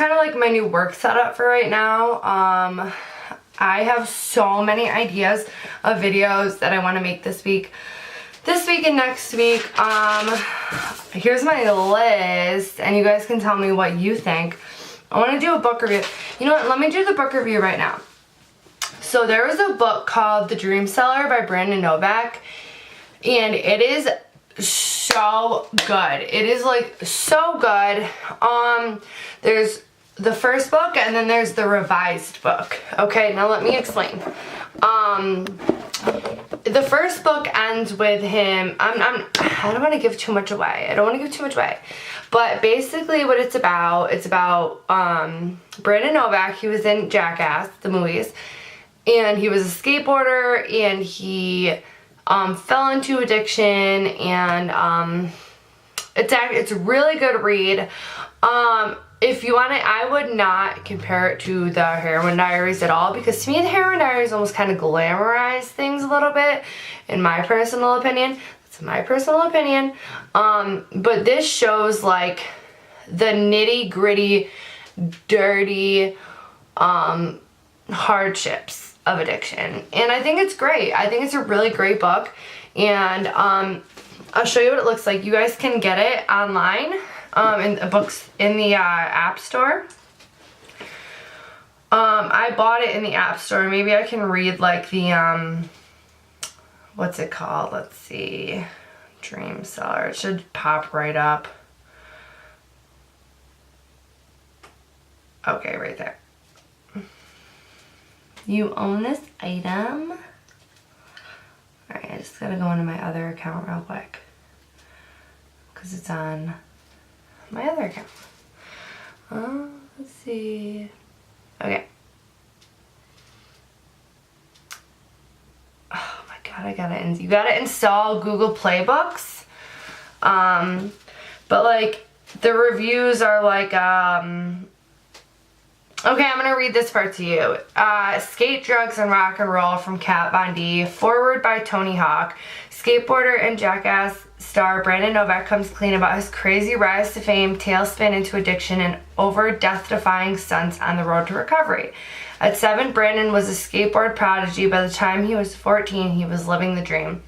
kind of like my new work setup for right now. I have so many ideas of videos that I want to make this week and next week. Here's my list, and you guys can tell me what you think. I want to do a book review. You know what? Let me do the book review right now. So there was a book called The Dreamseller by Brandon Novak, and it is so good. It is like so good. There's the first book and then there's the revised book. Okay, now let me explain. The first book ends with him, I don't want to give too much away. But basically what it's about Brandon Novak. He was in Jackass, the movies, and he was a skateboarder, and he fell into addiction, and it's a really good read. If you want it, I would not compare it to the Heroin Diaries at all, because to me the Heroin Diaries almost kind of glamorize things a little bit, in my personal opinion. That's my personal opinion. But this shows like the nitty gritty, dirty hardships of addiction, and I think it's great. I think it's a really great book, and I'll show you what it looks like. You guys can get it online. In the books in the app store. I bought it in the app store. Maybe I can read like the what's it called? Let's see. Dreamseller. It should pop right up. Okay, right there. You own this item. Alright, I just gotta go into my other account real quick, because it's on my other account. Let's see. Okay. Oh my god, you gotta install Google Play Books. But like the reviews are like okay, I'm gonna read this part to you. Skate, Drugs, and Rock and Roll from Kat Von D. Forward by Tony Hawk. Skateboarder and Jackass star Brandon Novak comes clean about his crazy rise to fame, tailspin into addiction, and over death-defying stunts on the road to recovery. At 7, Brandon was a skateboard prodigy. By the time he was 14, he was living the dream.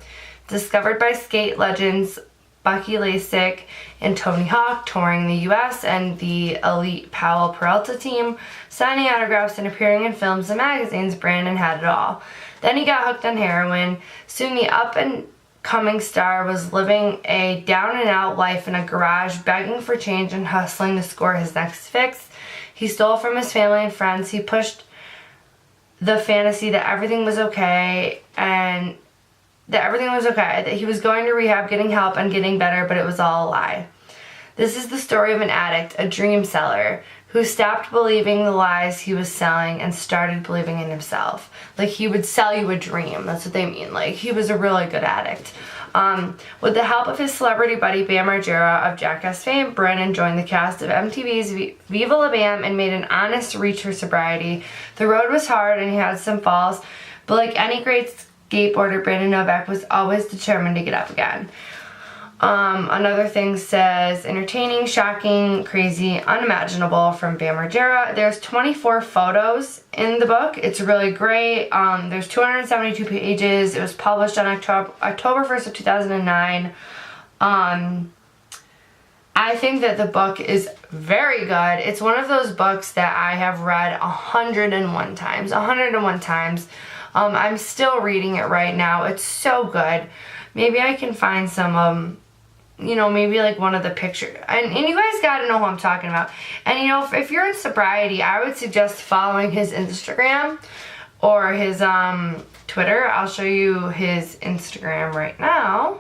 Discovered by skate legends Bucky Lasik and Tony Hawk, touring the U.S. and the elite Powell Peralta team, signing autographs and appearing in films and magazines, Brandon had it all. Then he got hooked on heroin. Soon the up-and-coming star was living a down-and-out life in a garage, begging for change and hustling to score his next fix. He stole from his family and friends. He pushed the fantasy that everything was okay, that he was going to rehab, getting help, and getting better, but it was all a lie. This is the story of an addict, a dream seller, who stopped believing the lies he was selling and started believing in himself. Like, he would sell you a dream. That's what they mean. Like, he was a really good addict. With the help of his celebrity buddy Bam Margera of Jackass fame, Brandon joined the cast of MTV's Viva La Bam and made an honest reach for sobriety. The road was hard and he had some falls, but like any great skateboarder, Brandon Novak was always determined to get up again. Another thing says, entertaining, shocking, crazy, unimaginable from Bam Margera. There's 24 photos in the book. It's really great. There's 272 pages. It was published on October 1st of 2009. I think that the book is very good. It's one of those books that I have read 101 times. 101 times. I'm still reading it right now. It's so good. Maybe I can find some, you know, maybe like one of the pictures. And you guys gotta know who I'm talking about. And you know, if you're in sobriety, I would suggest following his Instagram or his Twitter. I'll show you his Instagram right now.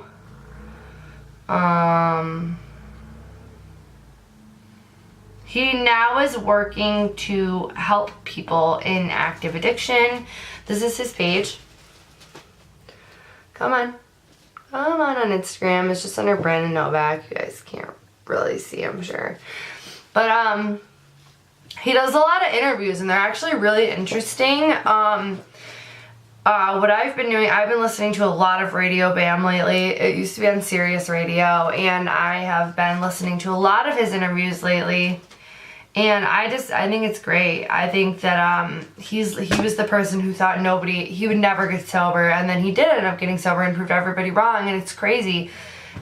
He now is working to help people in active addiction. This is his page. Come on Instagram. It's just under Brandon Novak. You guys can't really see, I'm sure. But he does a lot of interviews and they're actually really interesting. What I've been doing, I've been listening to a lot of Radio Bam lately. It used to be on Sirius Radio, and I have been listening to a lot of his interviews lately. And I think it's great. I think that he was the person who thought he would never get sober, and then he did end up getting sober and proved everybody wrong. And it's crazy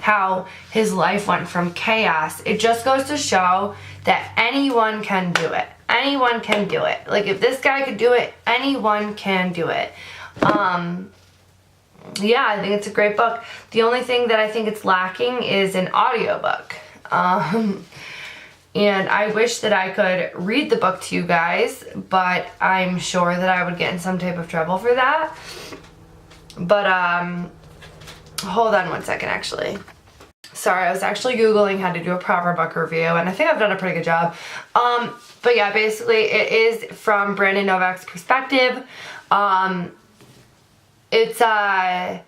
how his life went from chaos. It just goes to show that anyone can do it. Anyone can do it. Like, if this guy could do it, anyone can do it. Yeah, I think it's a great book. The only thing that I think it's lacking is an audiobook. And I wish that I could read the book to you guys, but I'm sure that I would get in some type of trouble for that. But, hold on one second, actually. Sorry, I was actually Googling how to do a proper book review, and I think I've done a pretty good job. But yeah, basically, it is from Brandon Novak's perspective. It's, I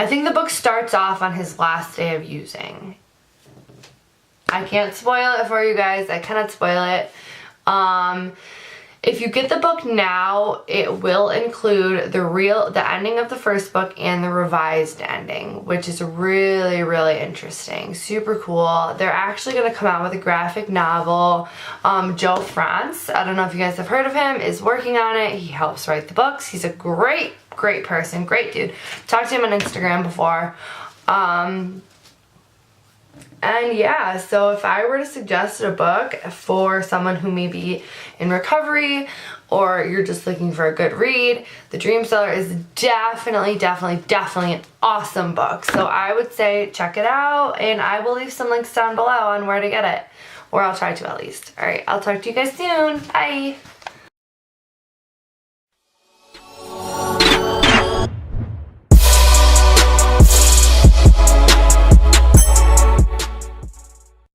think the book starts off on his last day of using. I can't spoil it for you guys. I cannot spoil it. If you get the book now, it will include the ending of the first book and the revised ending, which is really, really interesting. Super cool. They're actually going to come out with a graphic novel. Joe France, I don't know if you guys have heard of him, is working on it. He helps write the books. He's a great person. Great dude. Talked to him on Instagram before. And yeah, so if I were to suggest a book for someone who may be in recovery, or you're just looking for a good read, The Dream Seller is definitely an awesome book. So I would say check it out, and I will leave some links down below on where to get it. Or I'll try to, at least. Alright, I'll talk to you guys soon. Bye!